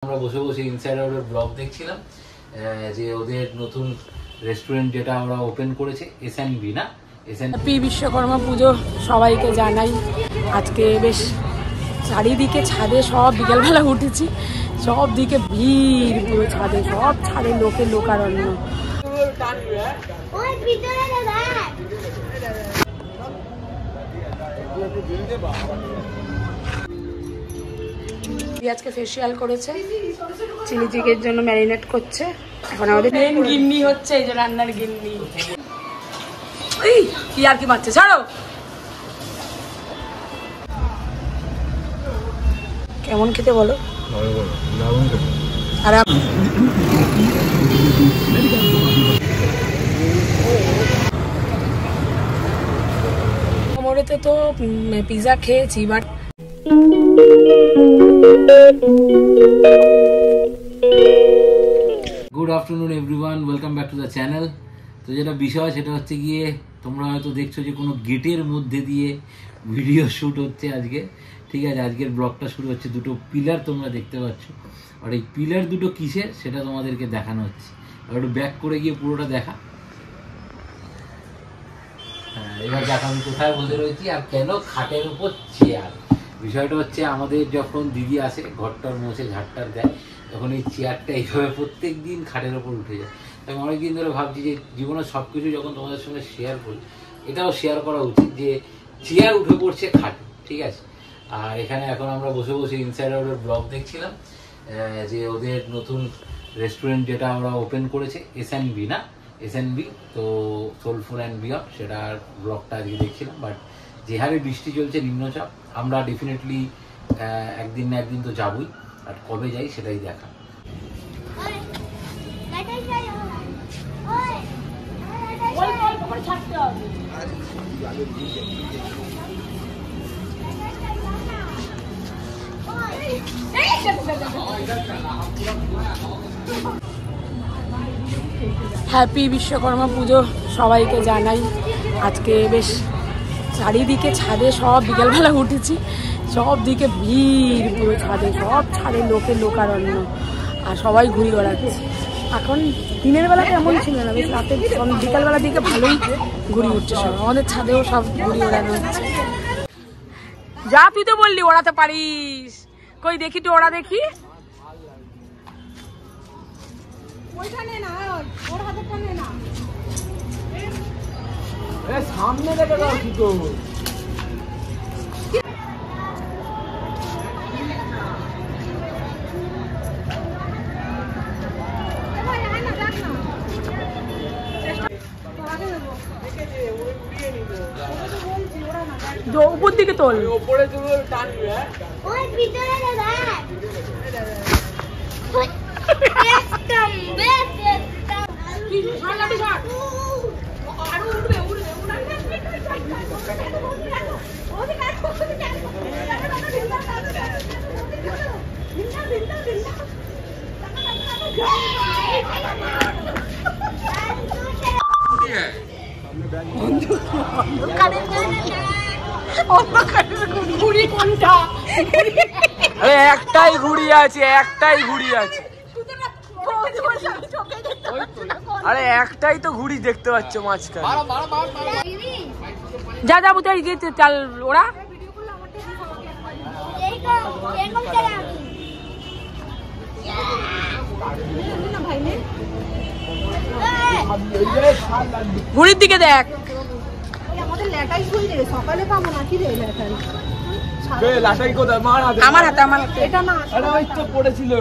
আমরা বসে বসে ইনসাইডারের ব্লগ দেখছিলাম যে ওদের নতুন রেস্টুরেন্ট যেটা আমরা ওপেন করেছে এসএনবি না হ্যাপি বিশ্বকর্মা পুজো সবাইকে জানাই। আজকে বেশ চারিদিকে ছাদে সব বিকেলবেলা উঠেছি, সব দিকে ভিড়, পুরো ছাদে সব ছাদে লোকে লোকারণ্য। আজকে ফেসিয়াল করেছে, চিলি চিকের জন্য ম্যারিনেট করছে। এখন আমাদের মেন গিন্নি হচ্ছে, এই যে রান্নার গিন্নি। এই কি আর কি মারছে, ছাড়ো। কেমন খেতে বলো? আর মোড়েতে তো পিজা খেয়েছি, but good afternoon everyone, welcome back to the channel. তো যেটা বিষয় সেটা হচ্ছে গিয়ে তোমরা হয়তো দেখছো যে কোনো গেটের মধ্যে দিয়ে ভিডিও শ্যুট হচ্ছে আজকে, ঠিক আছে। আজকের ব্লগটা শুরু হচ্ছে, দুটো পিলার তোমরা দেখতে পাচ্ছ, আর এই পিলার দুটো কিসের সেটা তোমাদেরকে দেখানো হচ্ছে। আর একটু ব্যাক করে গিয়ে পুরোটা দেখা। হ্যাঁ, এবার দেখো আমি কোথায় বসে রয়েছি আর কেন খাটের উপর চেয়ার। বিষয়টা হচ্ছে আমাদের যখন দিদি আসে ঘরটার মোছে ঝাড়টার দেয়, তখন এই চেয়ারটা এইভাবে প্রত্যেক দিন খাটের ওপর উঠে যায়। আমি অনেকদিন ধরে ভাবছি যে জীবনের সব কিছু যখন তোমাদের সঙ্গে শেয়ার করি, এটাও শেয়ার করা উচিত যে চেয়ার উঠে পড়ছে খাটে, ঠিক আছে। আর এখানে এখন আমরা বসে বসে ইনসাইডারের ব্লগ দেখছিলাম যে ওদের নতুন রেস্টুরেন্ট যেটা আমরা ওপেন করেছে এসএনবি না এসএনবি, তো সোলফুল অ্যান্ড বিয়ন্ড, সেটার ব্লগটা আজকে দেখছিলাম। বাট যে হারে বৃষ্টি চলছে, নিম্নচাপ, আমরা ডেফিনেটলি একদিন না একদিন তো যাবই, আর কবে যাই সেটাই দেখা। হ্যাপি বিশ্বকর্মা পুজো সবাইকে জানাই। আজকে বেশ চারিদিকে ছাদে সব বিকেলবেলা উঠেছি, সব দিকে ভিড়, পুরো ছাদে সব ছাদে লোকে লোকারণ্য, আর সবাই ঘুরি বেড়াচ্ছে। এখন দিনের বেলাতে এমন ছিল না, বেশ রাতে বিকালবেলার দিকে ভালোই ঘুরি উঠছে সব। আমাদের ছাদেও সব ঘুরি ওড়ানো হচ্ছে। যা, তুই তো বললি ওড়াতে পারিস, কই দেখি তুই ওরা, দেখি। সামনে দেখে দাও কি তো উপর দিকে তোল, উপরে তুলে টানবি। ওই ভিতরে দাদা একদম বেস্ট একদম তুই সামনে ছাড় আর উঠবে ওই কাজ করতে চাই একটাই ঘুড়ি আছে, একটাই ঘুড়ি আছে। আরে একটাই তো ঘুড়ি দেখতে পাচ্ছ মাঝখানে। যা যা বুঝে গিয়েছে, চাল ওরা। ঘুড়ির দিকে দেখ। সকালে পাবো নাকি রে ল্যাটাই? আমার হাতে, আমার হাতে। এটা না, পড়েছিল।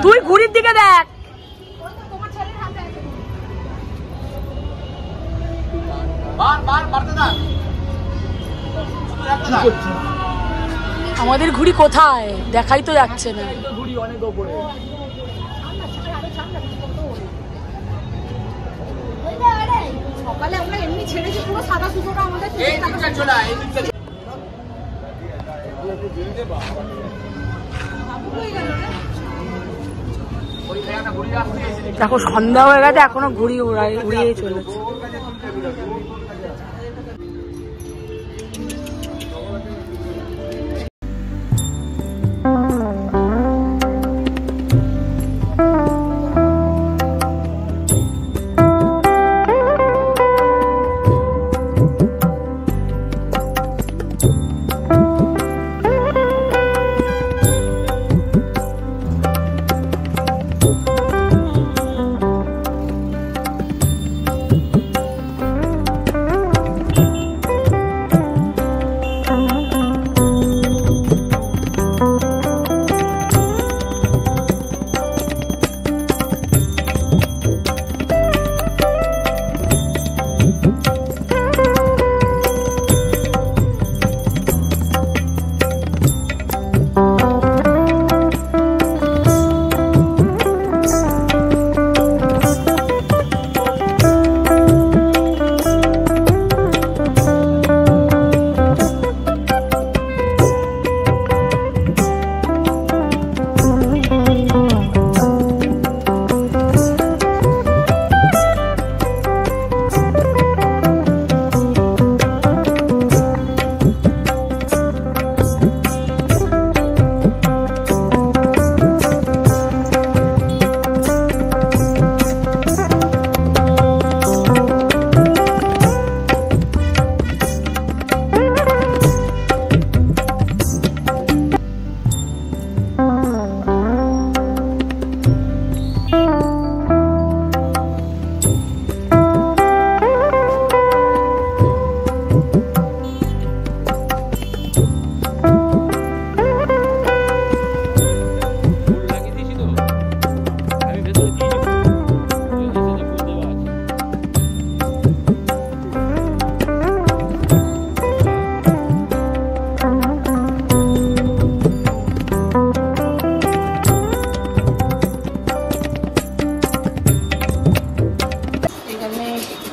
তুই ঘুড়ির দিকে দেখ। আমাদের ঘুড়ি কোথায় দেখাই তো যাচ্ছে না। ঘুড়ি অনেক উপরে। সকালে আমরা এমনি ছেড়েছি, পুরো সাদা সুতোটা আমাদের দেখো সন্ধ্যা হয়ে গেছে, এখনো ঘুড়ি উড়িয়ে চলেছে।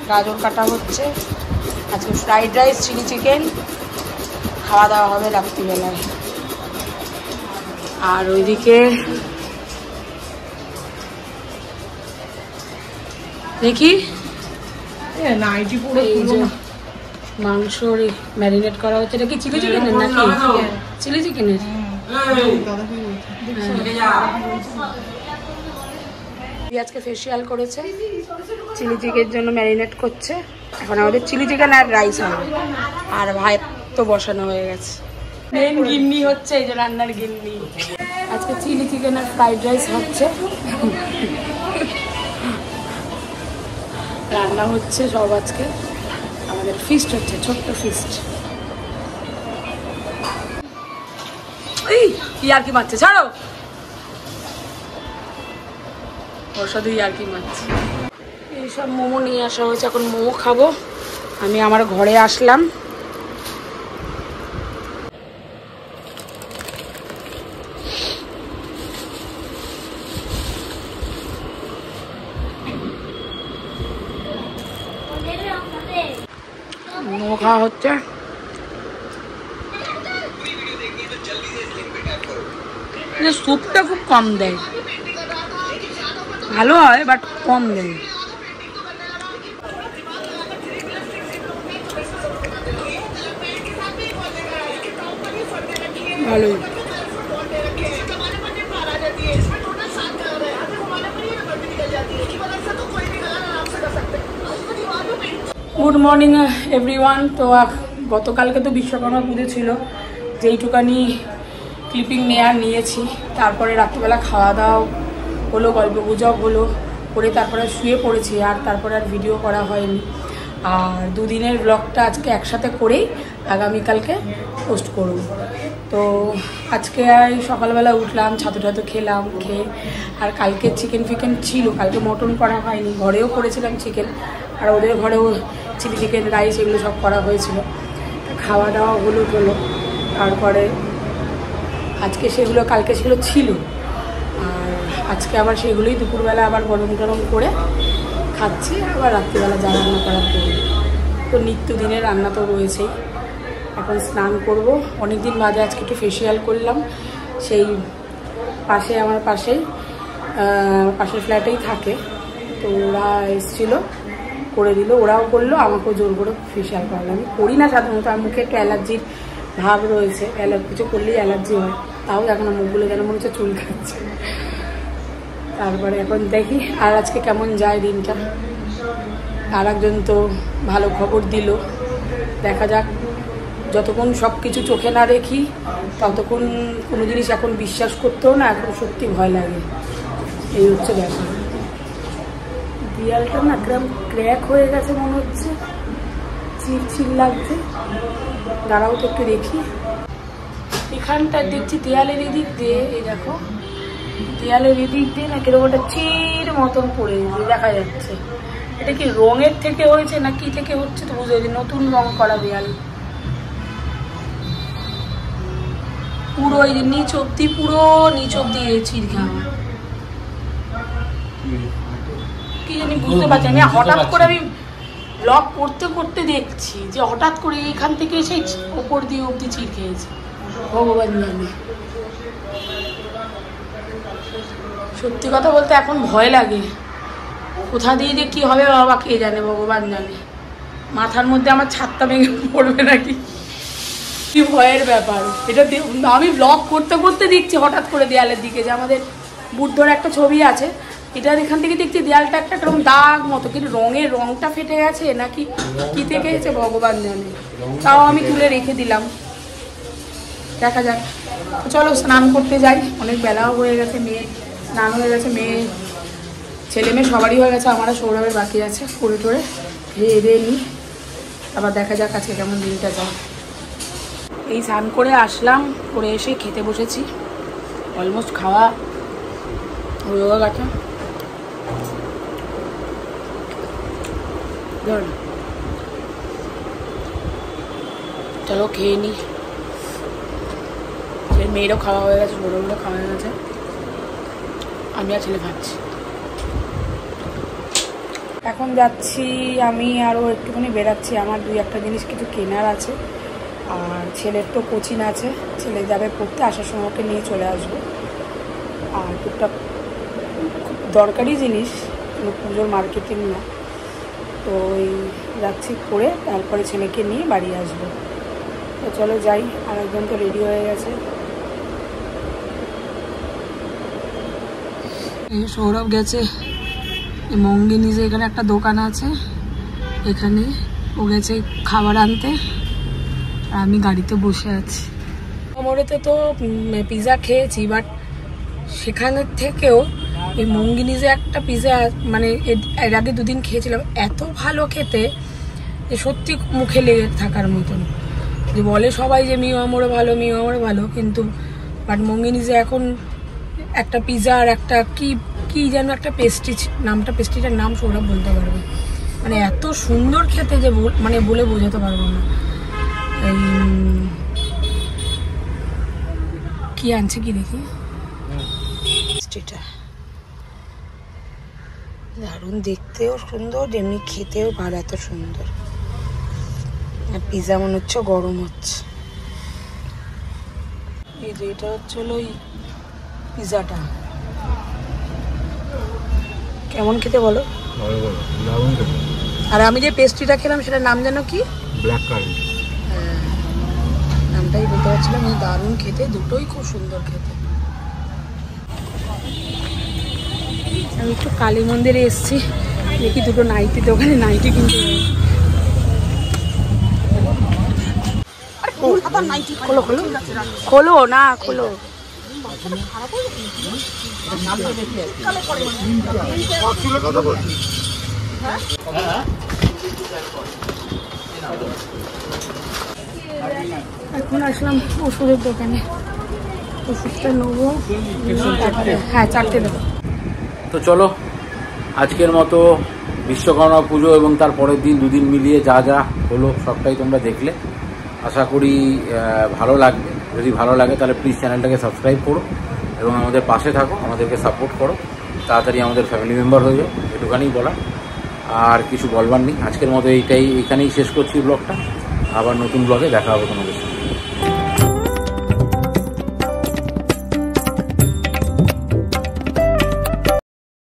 গাজর কাটা হচ্ছে। আজকে ফ্রাইড রাইস, চিলি চিকেন খাওয়া দাওয়া হবে রাত্রিবেলায়। আর ওইদিকে দেখি নাইটি পুরো এই যে মাংস ম্যারিনেট করা হচ্ছে। এটা কি চিলি চিকেনের নাকি? চিলি চিকেনের। আজকে ফেসিয়াল করেছে, চিলি চিকেনের জন্য ম্যারিনেট করছে। এখন আমাদের চিলি চিকেন আর রাইস হবে, আর ভাত তো বসানো হয়ে গেছে। মেন গিন্নি হচ্ছে এই যে রান্নার গিন্নি। আজকে চিলি চিকেন আর ফ্রাইড রাইস হচ্ছে, রান্না হচ্ছে সব। আজকে আমাদের ফিস্ট হচ্ছে, ছোট্ট ফিস্ট। এই ইয়ার্কি মারছে, ছাড়ো। ওর সাথে ইয়ার্কি মারছে। এইসব মোমো নিয়ে আসা হয়েছে, এখন মোমো খাবো। আমি আমার ঘরে আসলাম। মোমো খাওয়া হচ্ছে। স্যুপটা খুব কম দেয়, ভালো হয় বাট কম দেয়। ভালোই। Good morning everyone. তো গতকালকে তো বিশ্বকর্মা পুজো ছিল, যেইটুকানি ক্লিপিং নিয়েছি। তারপরে রাত্রিবেলা খাওয়া দাওয়া হলো, গল্প গুজব হলো, করে তারপরে শুয়ে পড়েছি। আর তারপরে আর ভিডিও করা হয়নি। আর দুদিনের ব্লগটা আজকে একসাথে করেই আগামীকালকে পোস্ট করব। তো আজকে সকালবেলা উঠলাম, ছাতু টাতু খেলাম, খেয়ে আর কালকে চিকেন ফিকেন ছিল, কালকে মটন করা হয়নি, ঘরেও করেছিলাম চিকেন, আর ওদের ঘরেও চিলি চিকেন রাইস এগুলো সব করা হয়েছিল। খাওয়া দাওয়া হলো। তারপরে আজকে সেগুলো কালকে সেগুলো ছিল, আর আজকে আবার সেগুলোই দুপুরবেলা আবার গরম গরম করে খাচ্ছি। আবার রাত্রিবেলা যা রান্না করার করবো। তো নিত্যদিনের রান্না তো রয়েছেই। এখন স্নান করব। অনেক দিন বাদে আজকে একটু ফেসিয়াল করলাম। সেই পাশে আমার পাশের ফ্ল্যাটেই থাকে, তো ওরা এসেছিলো, করে দিল, ওরাও করলো, আমাকেও জোর করে ফেসিয়াল করালো। আমি করি না সাধারণত, আমার মুখে একটু অ্যালার্জির ভাব রয়েছে, কিছু করলেই অ্যালার্জি হয়। তাও এখন মুখগুলো যেন মনে হচ্ছে চুল খাচ্ছে। তারপরে এখন দেখি আর আজকে কেমন যায় দিনটা। আর একজন তো ভালো খবর দিল, দেখা যাক। যতক্ষণ সব কিছু চোখে না দেখি ততক্ষণ কোনো জিনিস এখন বিশ্বাস করতেও না, এখন সত্যি ভয় লাগে। এই হচ্ছে ব্যাপার। দেয়ালটা না গ্রাম ক্র্যাক হয়ে গেছে মনে হচ্ছে, চিরচির লাগছে। দাঁড়াও তো একটু দেখি। এখানটা দেখছি দেয়ালের এদিক দিয়ে, এই দেখো দেয়ালের এদিক দিয়ে না কিরকম একটা চির মতন পড়ে গেছে, দেখা যাচ্ছে। এটা কি রঙের থেকে হয়েছে না কি থেকে হচ্ছে তো বুঝতে পারছি। নতুন রং করা দেয়াল, পুরো এই যে নিচ অব্দি, পুরো নিচ অব্দি চির খাওয়া। কি জানি বুঝতে পারছি। আমি হঠাৎ করে আমি ব্লগ করতে করতে দেখছি যে হঠাৎ করে এখান থেকে এসে ওপর দিয়ে অব্দি চির খেয়েছে। ভগবান জানে। সত্যি কথা বলতে এখন ভয় লাগে, কোথা দিয়ে যে কি হবে বাবা কে জানে, ভগবান জানে। মাথার মধ্যে আমার ছাদটা ভেঙে পড়বে নাকি, কি ভয়ের ব্যাপার। এটা আমি ব্লগ করতে করতে দেখছি হঠাৎ করে দেয়ালের দিকে, যে আমাদের বুদ্ধর একটা ছবি আছে, এটার এখান থেকে দেখছি দেয়ালটা একটা এরকম দাগ মতো, কিন্তু রংটা ফেটে গেছে নাকি কি থেকে গেছে ভগবান জানে। তাও আমি তুলে রেখে দিলাম, দেখা যাক। চলো স্নান করতে যাই, অনেক বেলাও হয়ে গেছে। মেয়ে স্নান হয়ে গেছে, ছেলে মেয়ে সবারই হয়ে গেছে, আমারও সৌরভের বাকি আছে। করে টোরে খেয়ে দিয়ে নিই, আবার দেখা যাক আজকে কেমন দিনটা যায়। এই স্নান করে আসলাম, করে এসে খেতে বসেছি। অলমোস্ট খাওয়া হয়ে গেছে। চলো খেয়ে নিই। মেয়েরও খাওয়া হয়ে গেছে, সৌরভেরও খাওয়া হয়ে গেছে, আমি আর ছেলে খাচ্ছি। এখন যাচ্ছি আমি, আরও একটুখানি বেরাচ্ছি, আমার 2-1টা জিনিস কিছু কেনার আছে। আর ছেলের তো কোচিং আছে, ছেলে যাবে পড়তে, আসার সময় ওকে নিয়ে চলে আসবো। আর টুকটাক খুব দরকারি জিনিস, পুজোর মার্কেটিং না, তো ওই যাচ্ছি করে তারপরে ছেলেকে নিয়ে বাড়ি আসবো। তো চলো যাই, আরেকজন তো রেডি হয়ে গেছে। সৌরভ গেছে মঙ্গিনীজে, এখানে একটা দোকান আছে, এখানে ও গেছে খাবার আনতে, আর আমি গাড়িতে বসে আছি। মোড়েতে তো পিৎজা খেয়েছি, বাট সেখানের থেকেও এই মঙ্গিনীজে একটা পিৎজা মানে এর আগে 2 দিন খেয়েছিলাম, এত ভালো খেতে যে সত্যি মুখে লেগে থাকার মতন। যে বলে সবাই যে মিও আমোড়ে ভালো, মিও আমোড়ে ভালো, কিন্তু বাট মঙ্গিনীজে এখন একটা পিৎজা আর একটা কি যেন একটা পেস্ট্রি, পেস্ট্রিটার নাম সৌরভ বলতে পারবে, মানে এত সুন্দর খেতে যে মানে বলে বোঝাতে পারবো না। এই কি আনছে কি দেখি, পেস্ট্রিটা দারুণ, দেখতেও সুন্দর, এমনি খেতেও ভালো, এত সুন্দর। আর পিৎজা মনে হচ্ছে গরম হচ্ছে। এই যে এটা হচ্ছে হলো ওই পিৎজাটা, কেমন খেতে বলো? আর আমি যে পেস্ট্রিটা খেলাম সেটার নাম যেন কি, ব্ল্যাক কারেন্ট। হ্যাঁ, নামটাই বলতে পারছিলাম। দারুণ খেতে, দুটোই খুব সুন্দর খেতে। আমি একটু কালী মন্দিরে এসেছি, দেখি দুটো নাইটি, দোকানে নাইটি কিনতে খোলো খোলো খোলো না খোলো। এখন আসলাম ওষুধের দোকানে, ওষুধটা নেবো। হ্যাঁ, 4টে দেবো। তো চলো, আজকের মতো বিশ্বকর্মা পুজো এবং তার পরের দিন 2 দিন মিলিয়ে যা যা হলো সবটাই তোমরা দেখলে। আশা করি ভালো লাগবে। যদি ভালো লাগে তাহলে প্লিজ চ্যানেলটাকে সাবস্ক্রাইব করো এবং আমাদের পাশে থাকো, আমাদেরকে সাপোর্ট করো, তাড়াতাড়ি আমাদের ফ্যামিলি মেম্বার হয়ে যাও, একটুখানি বলা। আর কিছু বলবার নেই, আজকের মতো এখানেই শেষ করছি ব্লগটা। আবার নতুন ব্লগে দেখা হবে তোমাদের সাথে।